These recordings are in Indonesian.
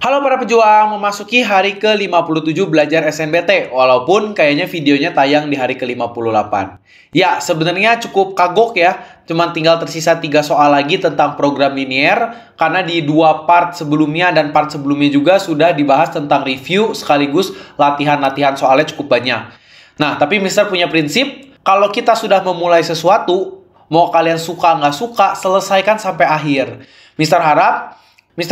Halo para pejuang, memasuki hari ke-57 belajar SNBT, walaupun kayaknya videonya tayang di hari ke-58. Ya, sebenarnya cukup kagok ya, cuman tinggal tersisa 3 soal lagi tentang program linier, karena di 2 part sebelumnya dan part sebelumnya juga sudah dibahas tentang review, sekaligus latihan-latihan soalnya cukup banyak. Nah, tapi Mister punya prinsip, kalau kita sudah memulai sesuatu, mau kalian suka nggak suka, selesaikan sampai akhir. Mister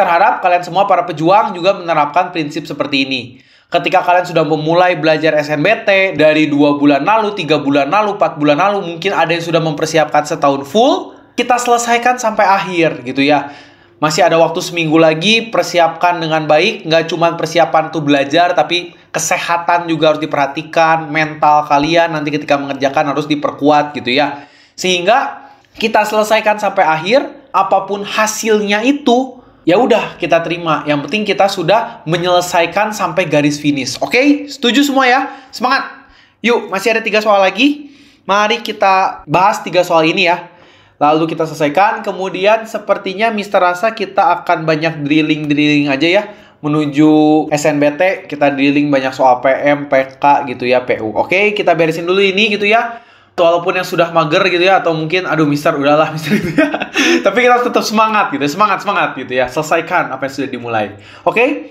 harap kalian semua para pejuang juga menerapkan prinsip seperti ini. Ketika kalian sudah memulai belajar SNBT dari 2 bulan lalu, 3 bulan lalu, 4 bulan lalu, mungkin ada yang sudah mempersiapkan setahun full, kita selesaikan sampai akhir gitu ya. Masih ada waktu seminggu lagi, persiapkan dengan baik. Nggak cuma persiapan tuh belajar, tapi kesehatan juga harus diperhatikan. Mental kalian nanti ketika mengerjakan harus diperkuat gitu ya. Sehingga kita selesaikan sampai akhir, apapun hasilnya itu, ya udah kita terima. Yang penting kita sudah menyelesaikan sampai garis finish. Oke? Setuju semua ya? Semangat! Yuk, masih ada 3 soal lagi. Mari kita bahas 3 soal ini ya. Lalu kita selesaikan. Kemudian sepertinya Mister rasa kita akan banyak drilling aja ya. Menuju SNBT kita drilling banyak soal PM, PK gitu ya, PU. Oke, kita beresin dulu ini gitu ya. Walaupun yang sudah mager gitu ya, atau mungkin aduh Mister udahlah Mister gitu ya. Tapi kita harus tetap semangat gitu, semangat gitu ya. Selesaikan apa yang sudah dimulai. Oke?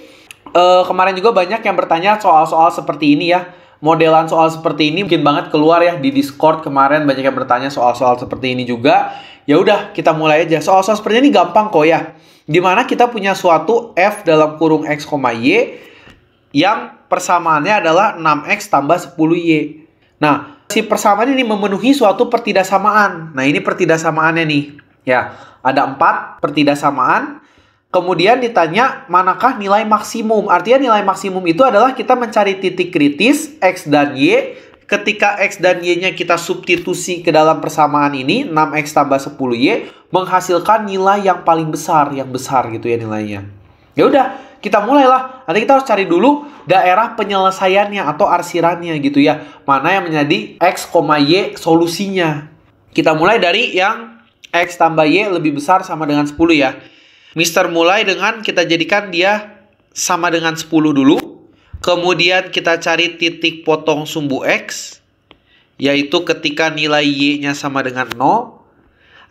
Kemarin juga banyak yang bertanya soal-soal seperti ini ya. Modelan soal seperti ini mungkin banget keluar ya di Discord kemarin, banyak yang bertanya soal-soal seperti ini juga. Ya udah, kita mulai aja. Soal-soal seperti ini gampang kok ya. Dimana kita punya suatu f dalam kurung x, y yang persamaannya adalah 6x tambah 10y. Nah, si persamaan ini memenuhi suatu pertidaksamaan. Nah, ini pertidaksamaannya nih. Ya, ada 4 pertidaksamaan. Kemudian ditanya, manakah nilai maksimum? Artinya nilai maksimum itu adalah kita mencari titik kritis X dan Y. Ketika X dan Y-nya kita substitusi ke dalam persamaan ini, 6X tambah 10Y, menghasilkan nilai yang paling besar. Yang besar gitu ya nilainya. Ya udah, kita mulailah. Nanti kita harus cari dulu daerah penyelesaiannya atau arsirannya gitu ya. Mana yang menjadi X, Y solusinya. Kita mulai dari yang X tambah Y lebih besar sama dengan 10 ya. Mister mulai dengan kita jadikan dia sama dengan 10 dulu. Kemudian kita cari titik potong sumbu X. Yaitu ketika nilai Y-nya sama dengan 0.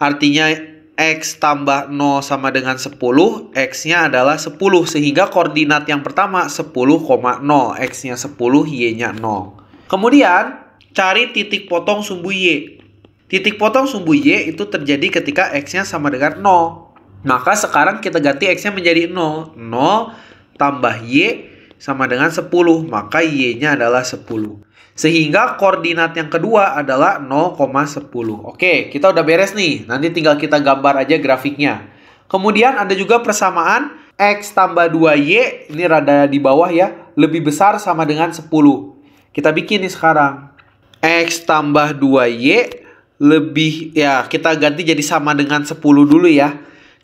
Artinya X tambah 0 sama dengan 10. X-nya adalah 10. Sehingga koordinat yang pertama 10,0. X-nya 10, Y-nya 0. Kemudian cari titik potong sumbu Y. Titik potong sumbu Y itu terjadi ketika X-nya sama dengan 0. Maka sekarang kita ganti X-nya menjadi 0. 0 tambah Y sama dengan 10. Maka Y-nya adalah 10. Sehingga koordinat yang kedua adalah 0,10. Oke, kita udah beres nih. Nanti tinggal kita gambar aja grafiknya. Kemudian ada juga persamaan X tambah 2Y. Ini rada di bawah ya. Lebih besar sama dengan 10. Kita bikin nih sekarang. X tambah 2Y lebih, ya kita ganti jadi sama dengan 10 dulu ya.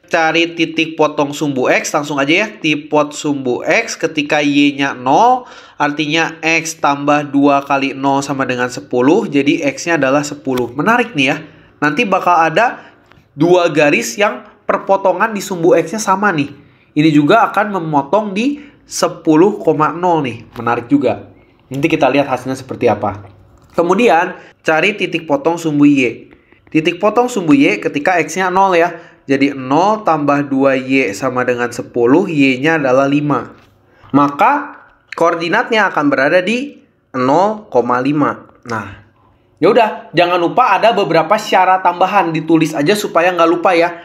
Cari titik potong sumbu X, langsung aja ya. Tipot sumbu X ketika Y-nya 0. Artinya X tambah 2 kali 0 sama dengan 10. Jadi X-nya adalah 10. Menarik nih ya. Nanti bakal ada 2 garis yang perpotongan di sumbu X-nya sama nih. Ini juga akan memotong di 10,0 nih. Menarik juga. Nanti kita lihat hasilnya seperti apa. Kemudian cari titik potong sumbu Y. Titik potong sumbu Y ketika X-nya 0 ya. Jadi 0 tambah 2Y sama dengan 10, Y-nya adalah 5. Maka koordinatnya akan berada di 0,5. Nah, yaudah, jangan lupa ada beberapa syarat tambahan. Ditulis aja supaya nggak lupa ya.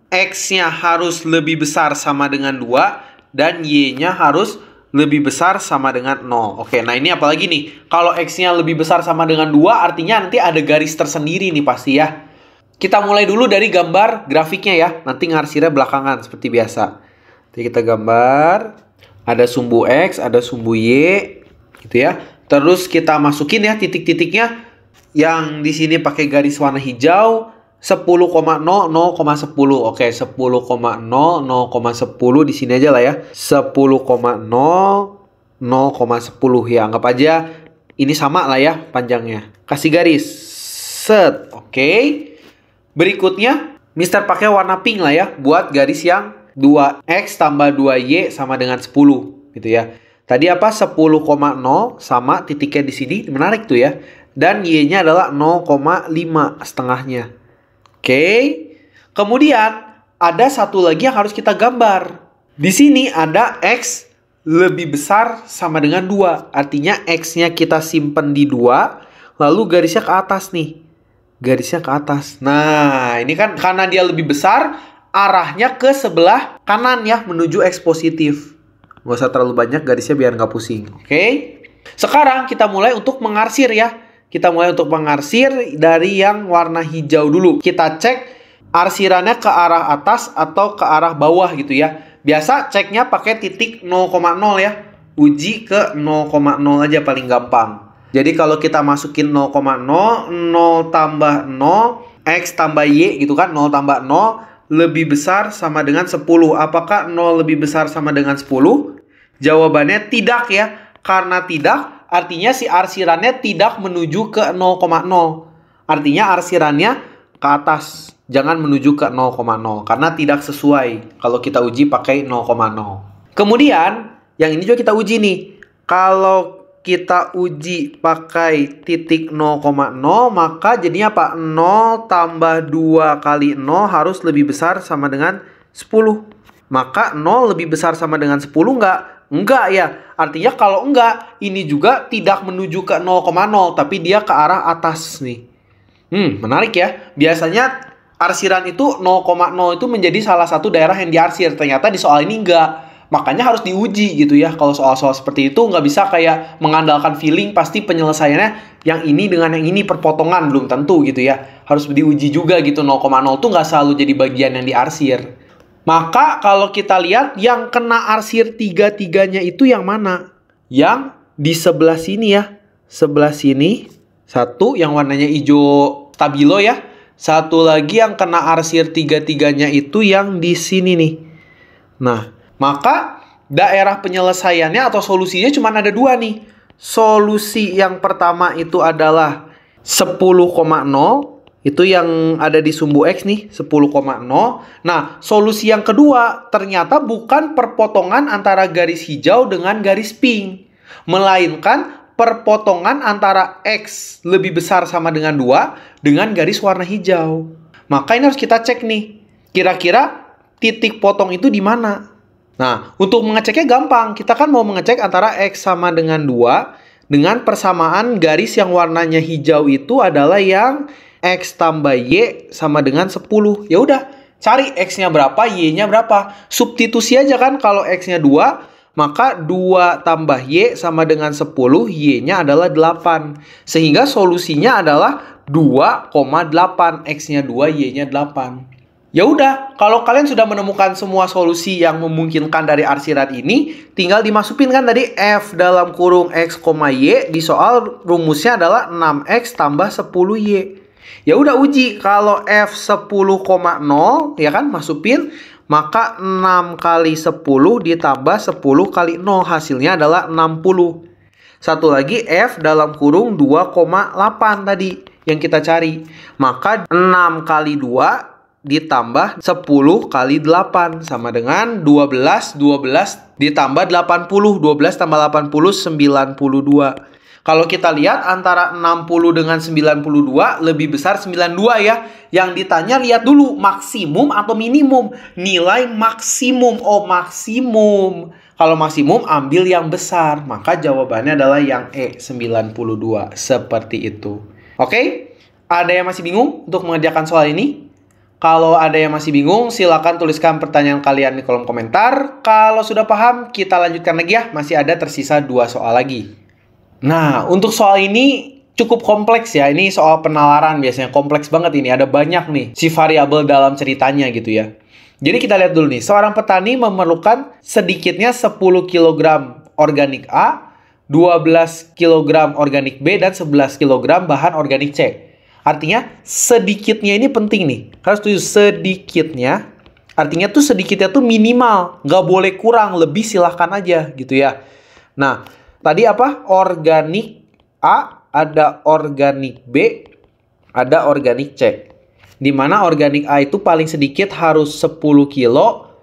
X-nya harus lebih besar sama dengan 2, dan Y-nya harus lebih besar sama dengan 0. Oke, nah ini apalagi nih? Kalau X-nya lebih besar sama dengan 2, artinya nanti ada garis tersendiri nih pasti ya. Kita mulai dulu dari gambar grafiknya ya. Nanti ngarsirnya belakangan seperti biasa. Jadi kita gambar. Ada sumbu X, ada sumbu Y. Gitu ya. Terus kita masukin ya titik-titiknya. Yang di sini pakai garis warna hijau. 10,0, 0,10. Oke, 10,0, 0,10 di sini aja lah ya. 10,0, 0,10 ya. Anggap aja ini sama lah ya panjangnya. Kasih garis. Set. Oke. Berikutnya, Mister pakai warna pink lah ya, buat garis yang 2X tambah 2Y sama dengan 10 gitu ya. Tadi apa? 10,0 sama titiknya di sini. Menarik tuh ya. Dan Y-nya adalah 0,5 setengahnya. Oke. Kemudian ada satu lagi yang harus kita gambar. Di sini ada X lebih besar sama dengan 2. Artinya X-nya kita simpen di 2. Lalu garisnya ke atas nih. Garisnya ke atas. Nah, ini kan karena dia lebih besar, arahnya ke sebelah kanan ya, menuju X positif. Nggak usah terlalu banyak garisnya biar nggak pusing. Oke. Sekarang kita mulai untuk mengarsir ya. Kita mulai untuk mengarsir dari yang warna hijau dulu. Kita cek arsirannya ke arah atas atau ke arah bawah gitu ya. Biasa ceknya pakai titik 0,0 ya. Uji ke 0,0 aja paling gampang. Jadi kalau kita masukin 0,0, 0 tambah 0, X tambah Y gitu kan. 0 tambah 0 lebih besar sama dengan 10. Apakah 0 lebih besar sama dengan 10? Jawabannya tidak ya. Karena tidak, artinya si arsirannya tidak menuju ke 0,0. Artinya arsirannya ke atas. Jangan menuju ke 0,0. Karena tidak sesuai kalau kita uji pakai 0,0. Kemudian, yang ini juga kita uji nih. Kalau kita uji pakai titik 0,0, maka jadinya apa? 0 tambah 2 kali 0 harus lebih besar sama dengan 10. Maka 0 lebih besar sama dengan 10 enggak? Enggak ya. Artinya kalau enggak, ini juga tidak menuju ke 0,0, tapi dia ke arah atas nih. Menarik ya. Biasanya arsiran itu 0,0 itu menjadi salah satu daerah yang diarsir. Ternyata di soal ini enggak. Makanya harus diuji gitu ya. Kalau soal-soal seperti itu nggak bisa kayak mengandalkan feeling. Pasti penyelesaiannya yang ini dengan yang ini perpotongan. Belum tentu gitu ya. Harus diuji juga gitu. 0,0 tuh nggak selalu jadi bagian yang diarsir. Maka kalau kita lihat yang kena arsir tiga-tiganya itu yang mana? Yang di sebelah sini ya. Sebelah sini. Satu yang warnanya hijau stabilo ya. Satu lagi yang kena arsir tiga-tiganya itu yang di sini nih. Nah, maka daerah penyelesaiannya atau solusinya cuma ada dua nih. Solusi yang pertama itu adalah 10,0. Itu yang ada di sumbu X nih, 10,0. Nah, solusi yang kedua ternyata bukan perpotongan antara garis hijau dengan garis pink. Melainkan perpotongan antara X lebih besar sama dengan 2 dengan garis warna hijau. Maka ini harus kita cek nih. Kira-kira titik potong itu di mana? Nah, untuk mengeceknya gampang. Kita kan mau mengecek antara X sama dengan 2 dengan persamaan garis yang warnanya hijau itu adalah yang X tambah Y sama dengan 10. Ya udah, cari X-nya berapa, Y-nya berapa. Substitusi aja kan. Kalau X-nya 2, maka 2 tambah Y sama dengan 10, Y-nya adalah 8. Sehingga solusinya adalah 2,8. X-nya 2, Y-nya 8. Ya udah, kalau kalian sudah menemukan semua solusi yang memungkinkan dari arsiran ini, tinggal dimasukin kan tadi F dalam kurung X, Y. Di soal rumusnya adalah 6X tambah 10Y. Ya udah uji, kalau F 10,0 ya kan, masukin, maka 6 kali 10 ditambah 10 kali 0, hasilnya adalah 60. Satu lagi F dalam kurung 2,8 tadi yang kita cari. Maka 6 kali 2 ditambah 10 kali 8 sama dengan 12. 12 ditambah 80. 12 tambah 80, 92. Kalau kita lihat antara 60 dengan 92 lebih besar 92 ya. Yang ditanya lihat dulu maksimum atau minimum. Nilai maksimum. Oh, maksimum. Kalau maksimum ambil yang besar. Maka jawabannya adalah yang E, 92. Seperti itu. Oke? Ada yang masih bingung untuk mengerjakan soal ini? Kalau ada yang masih bingung, silakan tuliskan pertanyaan kalian di kolom komentar. Kalau sudah paham, kita lanjutkan lagi ya. Masih ada tersisa 2 soal lagi. Nah, untuk soal ini cukup kompleks ya. Ini soal penalaran biasanya. Kompleks banget ini. Ada banyak nih si variabel dalam ceritanya gitu ya. Jadi kita lihat dulu nih. Seorang petani memerlukan sedikitnya 10 kg organik A, 12 kg organik B, dan 11 kg bahan organik C. Artinya sedikitnya ini penting nih. Harus tulis sedikitnya. Artinya tuh sedikitnya tuh minimal. Nggak boleh kurang. Lebih silahkan aja gitu ya. Nah, tadi apa? Organik A, ada organik B, ada organik C. Dimana organik A itu paling sedikit harus 10 kilo.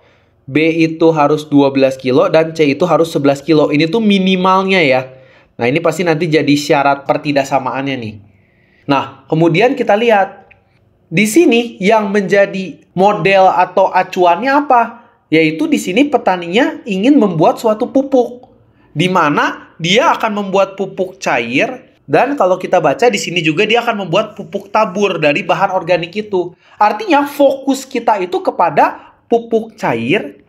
B itu harus 12 kilo, dan C itu harus 11 kilo. Ini tuh minimalnya ya. Nah, ini pasti nanti jadi syarat pertidaksamaannya nih. Nah, kemudian kita lihat. Di sini yang menjadi model atau acuannya apa? Yaitu di sini petaninya ingin membuat suatu pupuk. Di mana dia akan membuat pupuk cair. Dan kalau kita baca di sini juga dia akan membuat pupuk tabur dari bahan organik itu. Artinya fokus kita itu kepada pupuk cair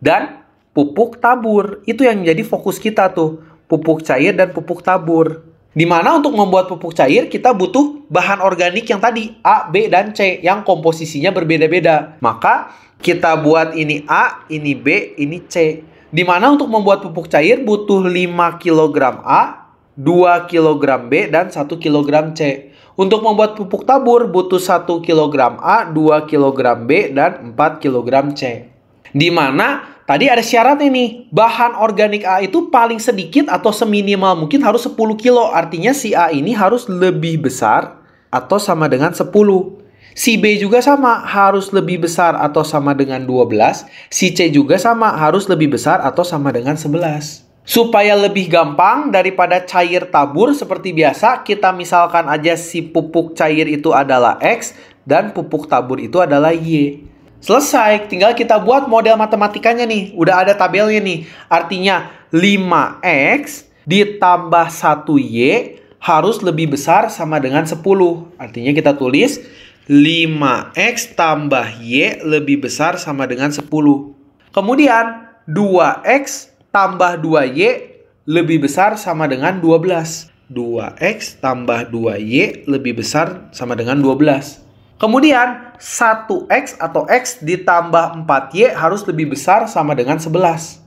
dan pupuk tabur. Itu yang menjadi fokus kita tuh. Pupuk cair dan pupuk tabur. Dimana untuk membuat pupuk cair kita butuh bahan organik yang tadi A, B, dan C yang komposisinya berbeda-beda. Maka kita buat ini A, ini B, ini C. Dimana untuk membuat pupuk cair butuh 5 kg A, 2 kg B, dan 1 kg C. Untuk membuat pupuk tabur butuh 1 kg A, 2 kg B, dan 4 kg C. Di mana tadi ada syaratnya nih, bahan organik A itu paling sedikit atau seminimal mungkin harus 10 kilo. Artinya si A ini harus lebih besar atau sama dengan 10. Si B juga sama, harus lebih besar atau sama dengan 12. Si C juga sama, harus lebih besar atau sama dengan 11. Supaya lebih gampang daripada cair tabur seperti biasa, kita misalkan aja si pupuk cair itu adalah X dan pupuk tabur itu adalah Y. Selesai, tinggal kita buat model matematikanya nih. Udah ada tabelnya nih. Artinya 5X ditambah 1Y harus lebih besar sama dengan 10. Artinya kita tulis 5X tambah Y lebih besar sama dengan 10. Kemudian 2X tambah 2Y lebih besar sama dengan 12. 2X tambah 2Y lebih besar sama dengan 12. Kemudian 1X atau X ditambah 4Y harus lebih besar sama dengan 11.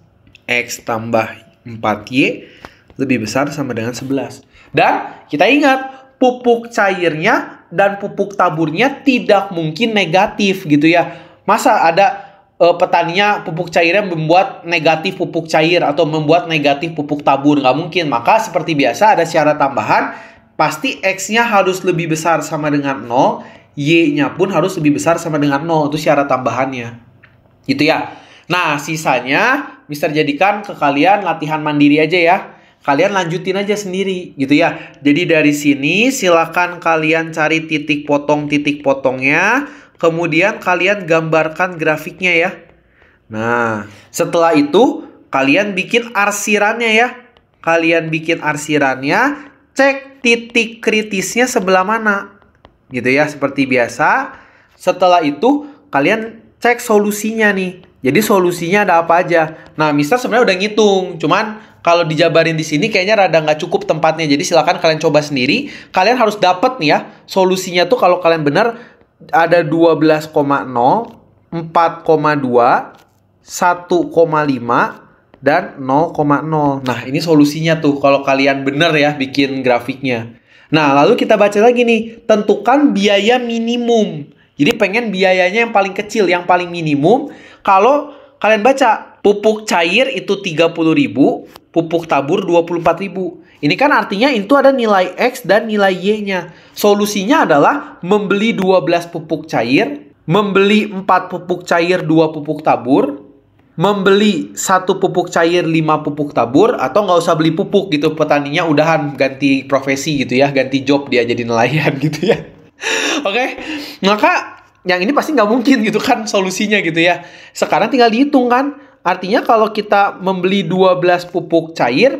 X tambah 4Y lebih besar sama dengan 11. Dan kita ingat, pupuk cairnya dan pupuk taburnya tidak mungkin negatif gitu ya. Masa ada petaninya pupuk cairnya membuat negatif pupuk cair atau membuat negatif pupuk tabur? Nggak mungkin. Maka seperti biasa ada syarat tambahan, pasti X-nya harus lebih besar sama dengan 0, Y-nya pun harus lebih besar sama dengan 0. Itu syarat tambahannya. Gitu ya. Nah, sisanya Mister jadikan ke kalian latihan mandiri aja ya. Kalian lanjutin aja sendiri gitu ya. Jadi dari sini silakan kalian cari titik potongnya. Kemudian kalian gambarkan grafiknya ya. Nah, setelah itu kalian bikin arsirannya ya. Kalian bikin arsirannya, cek titik kritisnya sebelah mana. Gitu ya, seperti biasa. Setelah itu kalian cek solusinya nih. Jadi solusinya ada apa aja. Nah, Mister sebenarnya udah ngitung. Cuman kalau dijabarin di sini kayaknya rada nggak cukup tempatnya. Jadi silakan kalian coba sendiri. Kalian harus dapat nih ya. Solusinya tuh kalau kalian benar ada 12,0, 4,2, 1,5, dan 0,0. Nah, ini solusinya tuh kalau kalian bener ya bikin grafiknya. Nah, lalu kita baca lagi nih. Tentukan biaya minimum. Jadi pengen biayanya yang paling kecil, yang paling minimum. Kalau kalian baca, pupuk cair itu 30.000, pupuk tabur 24.000. Ini kan artinya itu ada nilai X dan nilai Y-nya. Solusinya adalah membeli 12 pupuk cair, membeli 4 pupuk cair, 2 pupuk tabur, membeli 1 pupuk cair, 5 pupuk tabur, atau nggak usah beli pupuk gitu, petaninya udahan ganti profesi gitu ya, ganti job dia jadi nelayan gitu ya. Oke, maka yang ini pasti nggak mungkin gitu kan solusinya gitu ya. Sekarang tinggal dihitung kan. Artinya kalau kita membeli 12 pupuk cair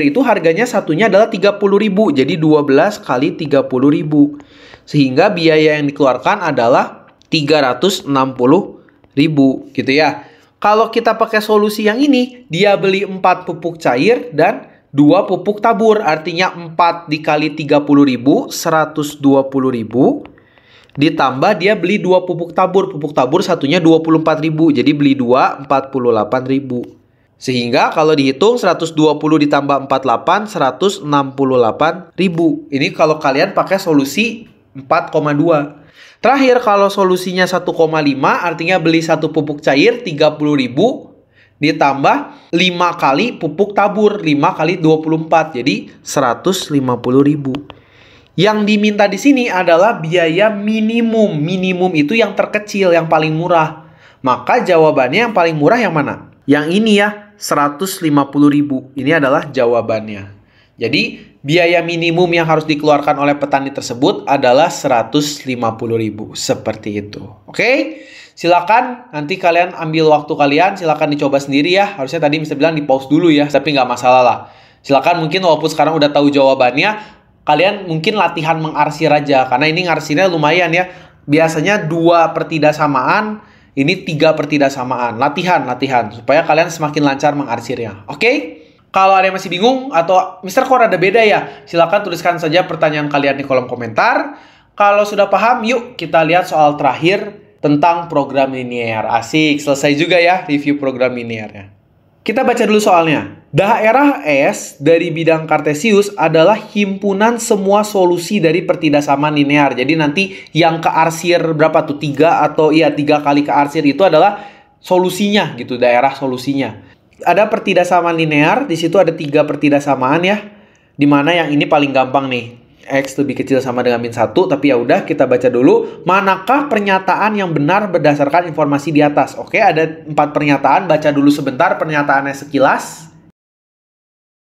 itu harganya satunya adalah 30.000. Jadi 12 kali 30.000. Sehingga biaya yang dikeluarkan adalah 360.000 gitu ya. Kalau kita pakai solusi yang ini, dia beli 4 pupuk cair dan 2 pupuk tabur. Artinya 4 dikali 30.000, 120.000. Ditambah dia beli 2 pupuk tabur. Pupuk tabur satunya 24.000. Jadi beli 2, 48.000. Sehingga kalau dihitung 120 ditambah 48, 168.000. Ini kalau kalian pakai solusi 4,2. Terakhir kalau solusinya 1,5 artinya beli 1 pupuk cair 30.000. Ditambah 5 kali pupuk tabur. 5 kali 24. Jadi 150.000. Yang diminta di sini adalah biaya minimum. Minimum itu yang terkecil, yang paling murah. Maka jawabannya yang paling murah yang mana? Yang ini ya, 150.000. Ini adalah jawabannya. Jadi, biaya minimum yang harus dikeluarkan oleh petani tersebut adalah 150.000. Seperti itu. Oke? Silakan nanti kalian ambil waktu kalian, silakan dicoba sendiri ya. Harusnya tadi bisa bilang di pause dulu ya, tapi nggak masalah lah. Silakan mungkin walaupun sekarang udah tahu jawabannya, kalian mungkin latihan mengarsir aja. Karena ini ngarsirnya lumayan ya. Biasanya 2/3 samaan, ini 3/3 samaan. Latihan. Supaya kalian semakin lancar mengarsirnya. Oke? Kalau ada yang masih bingung, atau Mister kok ada beda ya? Silakan tuliskan saja pertanyaan kalian di kolom komentar. Kalau sudah paham, yuk kita lihat soal terakhir tentang program linear. Asik, selesai juga ya review program linearnya. Kita baca dulu soalnya. Daerah S dari bidang kartesius adalah himpunan semua solusi dari pertidasamaan linear. Jadi nanti yang kearsir berapa tuh? 3 atau iya 3 kali kearsir itu adalah solusinya gitu, daerah solusinya. Ada pertidasamaan linear, di situ ada 3 pertidasamaan ya. Dimana yang ini paling gampang nih. X lebih kecil sama dengan min 1, tapi ya udah kita baca dulu. Manakah pernyataan yang benar berdasarkan informasi di atas? Oke, ada 4 pernyataan, baca dulu sebentar pernyataannya sekilas.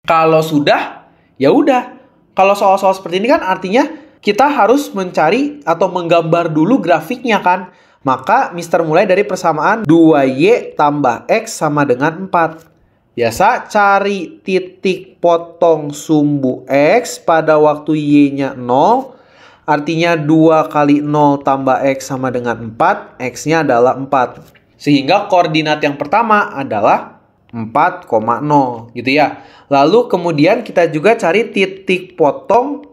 Kalau sudah, ya udah. Kalau soal-soal seperti ini kan artinya kita harus mencari atau menggambar dulu grafiknya kan. Maka Mister mulai dari persamaan 2Y tambah X sama dengan 4. Biasa cari titik potong sumbu X pada waktu Y-nya 0. Artinya 2 kali 0 tambah X sama dengan 4. X-nya adalah 4. Sehingga koordinat yang pertama adalah 4,0 gitu ya. Lalu kemudian kita juga cari titik potong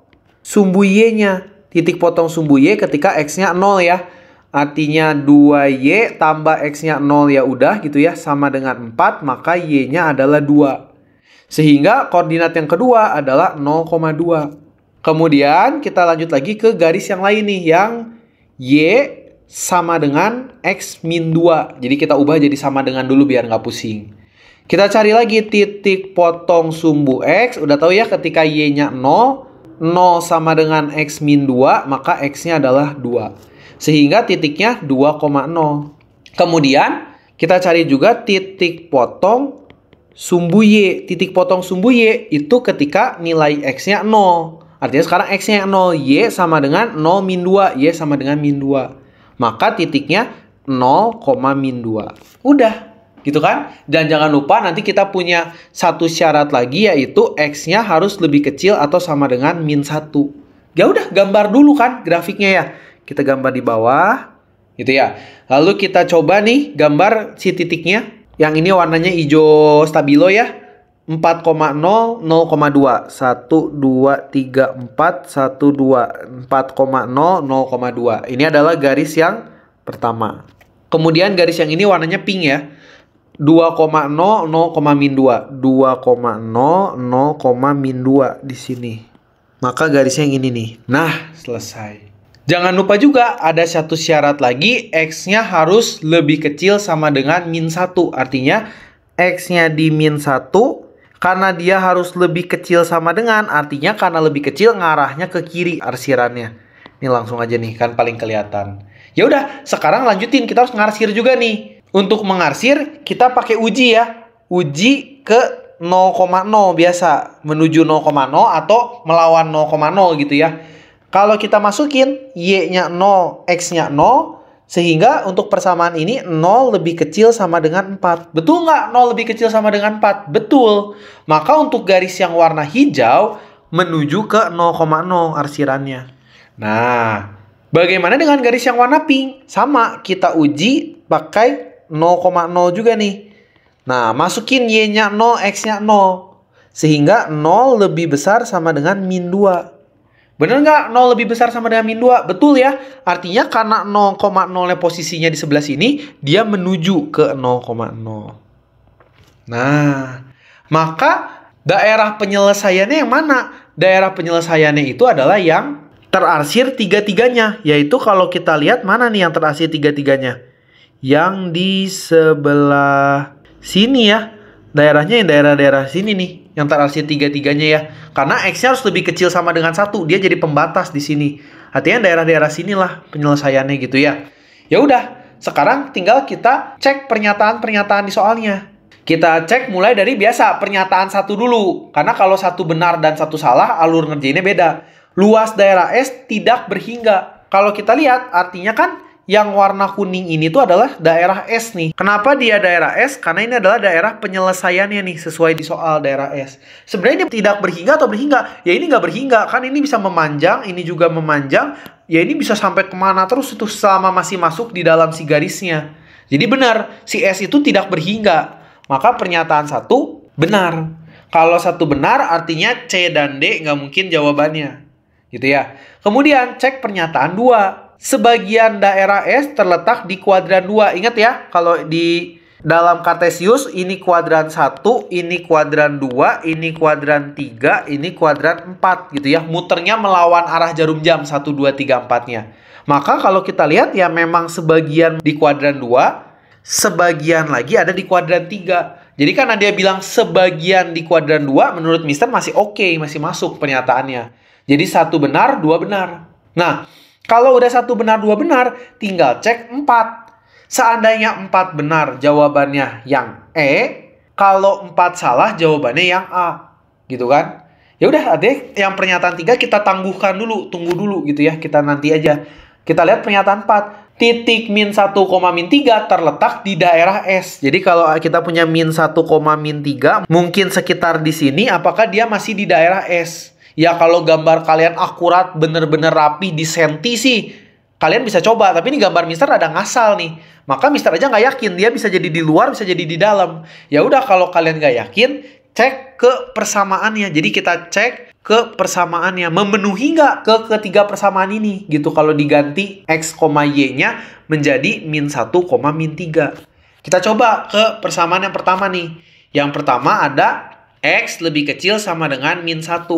sumbu Y-nya. Titik potong sumbu Y ketika X-nya 0 ya. Artinya 2Y tambah X-nya 0 ya udah gitu ya. Sama dengan 4, maka Y-nya adalah 2. Sehingga koordinat yang kedua adalah 0,2. Kemudian kita lanjut lagi ke garis yang lain nih. Yang Y sama dengan X min 2. Jadi kita ubah jadi sama dengan dulu biar nggak pusing. Kita cari lagi titik potong sumbu X. Udah tahu ya ketika Y-nya 0. 0 sama dengan X min 2, maka X-nya adalah 2. Sehingga titiknya 2,0. Kemudian kita cari juga titik potong sumbu Y. Titik potong sumbu Y itu ketika nilai X-nya 0. Artinya sekarang X-nya 0. Y sama dengan 0 min 2. Y sama dengan min 2. Maka titiknya 0, min 2. Udah. Gitu kan? Dan jangan lupa nanti kita punya satu syarat lagi yaitu X-nya harus lebih kecil atau sama dengan min 1. Ya udah, gambar dulu kan grafiknya ya. Kita gambar di bawah, gitu ya. Lalu kita coba nih gambar si titiknya. Yang ini warnanya hijau stabilo ya. 4,0, 0,2. 1, 2, 3, 4, 1, 2. 4,0, 0,2. Ini adalah garis yang pertama. Kemudian garis yang ini warnanya pink ya. 2,0, 0, min 2. 2,0, 0, min 2 di sini. Maka garisnya yang ini nih. Nah, selesai. Jangan lupa juga ada satu syarat lagi, X-nya harus lebih kecil sama dengan min 1. Artinya X-nya di min 1, karena dia harus lebih kecil sama dengan, artinya karena lebih kecil ngarahnya ke kiri arsirannya. Ini langsung aja nih, kan paling kelihatan. Ya udah, sekarang lanjutin, kita harus ngarsir juga nih. Untuk mengarsir, kita pakai uji ya. Uji ke 0,0 biasa, menuju 0,0 atau melawan 0,0 gitu ya. Kalau kita masukin Y-nya 0, X-nya 0, sehingga untuk persamaan ini 0 lebih kecil sama dengan 4. Betul nggak 0 lebih kecil sama dengan 4? Betul. Maka untuk garis yang warna hijau menuju ke 0,0 arsirannya. Nah, bagaimana dengan garis yang warna pink? Sama, kita uji pakai 0,0 juga nih. Nah, masukin Y-nya 0, X-nya 0. Sehingga 0 lebih besar sama dengan min 2. Bener nggak 0 lebih besar sama dengan min 2? Betul ya. Artinya karena 0,0-nya posisinya di sebelah sini, dia menuju ke 0,0. Nah, maka daerah penyelesaiannya yang mana? Daerah penyelesaiannya itu adalah yang terarsir tiga-tiganya. Yaitu kalau kita lihat mana nih yang terarsir tiga-tiganya? Yang di sebelah sini ya. Daerahnya yang daerah-daerah sini nih. Yang terarsir tiga-tiganya ya. Karena X-nya harus lebih kecil sama dengan 1. Dia jadi pembatas di sini. Artinya daerah-daerah sinilah penyelesaiannya gitu ya. Ya udah, Sekarang tinggal kita cek pernyataan-pernyataan di soalnya. Kita cek mulai dari biasa, pernyataan satu dulu. Karena kalau satu benar dan satu salah, alur ngerjainnya beda. Luas daerah S tidak berhingga. Kalau kita lihat, artinya kan yang warna kuning ini tuh adalah daerah S nih. Kenapa dia daerah S? Karena ini adalah daerah penyelesaiannya nih, sesuai di soal daerah S. Sebenarnya dia tidak berhingga atau berhingga? Ya ini nggak berhingga, kan ini bisa memanjang, ini juga memanjang. Ya ini bisa sampai kemana terus itu selama masih masuk di dalam si garisnya. Jadi benar, si S itu tidak berhingga. Maka pernyataan satu benar. Kalau satu benar artinya C dan D nggak mungkin jawabannya. Gitu ya. Kemudian cek pernyataan 2. Sebagian daerah S terletak di kuadran 2. Ingat ya, kalau di dalam Kartesius ini kuadran 1, ini kuadran 2, ini kuadran 3, ini kuadran 4 gitu ya. Muternya melawan arah jarum jam 1, 2, 3, 4-nya. Maka kalau kita lihat ya memang sebagian di kuadran 2, sebagian lagi ada di kuadran 3. Jadi karena dia bilang sebagian di kuadran 2, menurut Mister masih oke, masih masuk pernyataannya. Jadi 1 benar, 2 benar. Nah, kalau udah 1 benar, 2 benar, tinggal cek 4. Seandainya 4 benar, jawabannya yang E. Kalau 4 salah, jawabannya yang A. Gitu kan? Ya udah, adek, yang pernyataan 3 kita tangguhkan dulu, tunggu dulu gitu ya. Kita nanti aja. Kita lihat pernyataan 4. Titik min 1, min 3 terletak di daerah S. Jadi kalau kita punya min 1, min 3, mungkin sekitar di sini, apakah dia masih di daerah S? Ya kalau gambar kalian akurat, bener-bener rapi di senti sih, kalian bisa coba. Tapi ini gambar Mister ada ngasal nih. Maka Mister aja nggak yakin, dia bisa jadi di luar, bisa jadi di dalam. Ya udah kalau kalian nggak yakin, cek ke persamaannya. Jadi kita cek ke persamaannya, memenuhi nggak ke ketiga persamaan ini gitu. Kalau diganti X, Y-nya menjadi min 1, min 3. Kita coba ke persamaan yang pertama nih. Yang pertama ada X lebih kecil sama dengan min 1.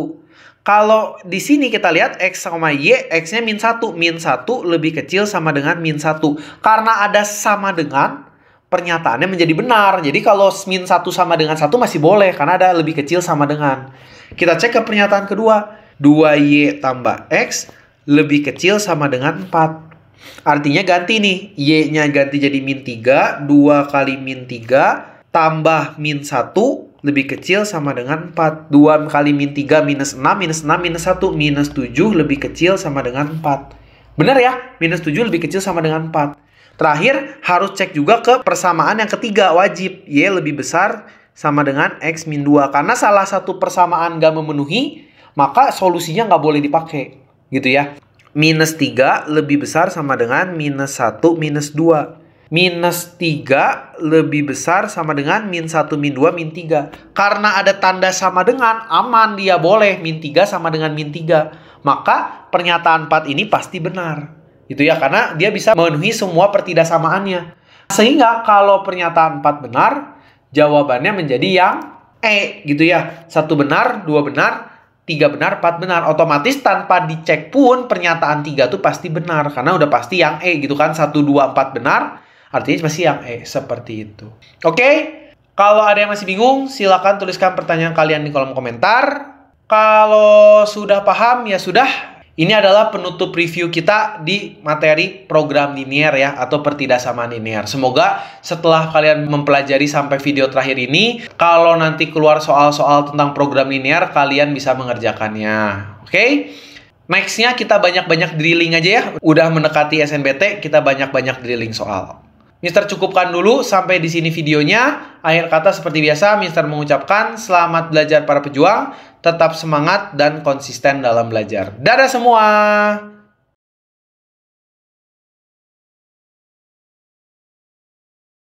Kalau di sini kita lihat X sama Y, X-nya min 1. Min 1 lebih kecil sama dengan min 1. Karena ada sama dengan, pernyataannya menjadi benar. Jadi kalau min 1 sama dengan 1 masih boleh, karena ada lebih kecil sama dengan. Kita cek ke pernyataan kedua. 2Y tambah X lebih kecil sama dengan 4. Artinya ganti nih. Y-nya ganti jadi min 3. 2 kali min 3 tambah min 1 lebih kecil sama dengan 4. 2 kali min 3 minus 6, minus 6, minus 1. Minus 7 lebih kecil sama dengan 4. Benar ya? Minus 7 lebih kecil sama dengan 4. Terakhir, harus cek juga ke persamaan yang ketiga, wajib. Y lebih besar sama dengan X min 2. Karena salah satu persamaan nggak memenuhi, maka solusinya nggak boleh dipakai. Gitu ya. Minus 3 lebih besar sama dengan minus 1 minus 2. Minus 3 lebih besar sama dengan min 1, min 2, min 3. Karena ada tanda sama dengan, aman dia boleh. Min 3 sama dengan min 3. Maka pernyataan 4 ini pasti benar. Itu ya, karena dia bisa memenuhi semua pertidaksamaannya. Sehingga kalau pernyataan 4 benar, jawabannya menjadi yang E. Gitu ya. 1 benar, 2 benar, 3 benar, 4 benar. Otomatis tanpa dicek pun pernyataan 3 itu pasti benar. Karena udah pasti yang E gitu kan. 1, 2, 4 benar. Artinya pasti yang E, seperti itu. Oke, kalau ada yang masih bingung, silakan tuliskan pertanyaan kalian di kolom komentar. Kalau sudah paham, ya sudah. Ini adalah penutup review kita di materi program linear ya, atau pertidaksamaan linear. Semoga setelah kalian mempelajari sampai video terakhir ini, kalau nanti keluar soal-soal tentang program linear, kalian bisa mengerjakannya. Oke? Next-nya kita banyak-banyak drilling aja ya. Udah mendekati SNBT, kita banyak-banyak drilling soal. Mister cukupkan dulu sampai di sini videonya. Akhir kata seperti biasa, Mister mengucapkan selamat belajar para pejuang, tetap semangat dan konsisten dalam belajar. Dadah semua!